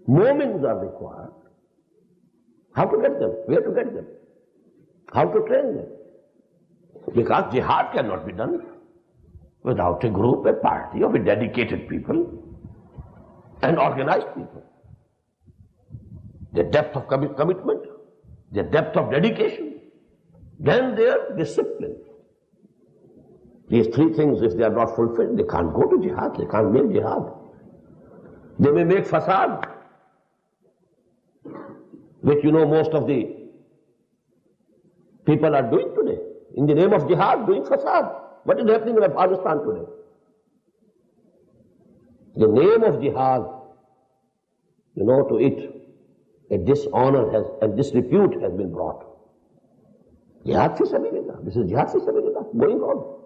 Moments are required. How to get them? Where to get them? How to train them? Because jihad cannot be done without a group, a party of dedicated people and organized people. The depth of commitment, the depth of dedication, then their discipline. These three things, if they are not fulfilled, they can't go to jihad, they can't make jihad. They may make fasad, which most of the people are doing today. In the name of jihad, doing fasad. What is happening in Afghanistan today? The name of jihad, to it, a dishonor and disrepute has been brought. Jihad fi sabilillah. This is jihad fi sabilillah going on.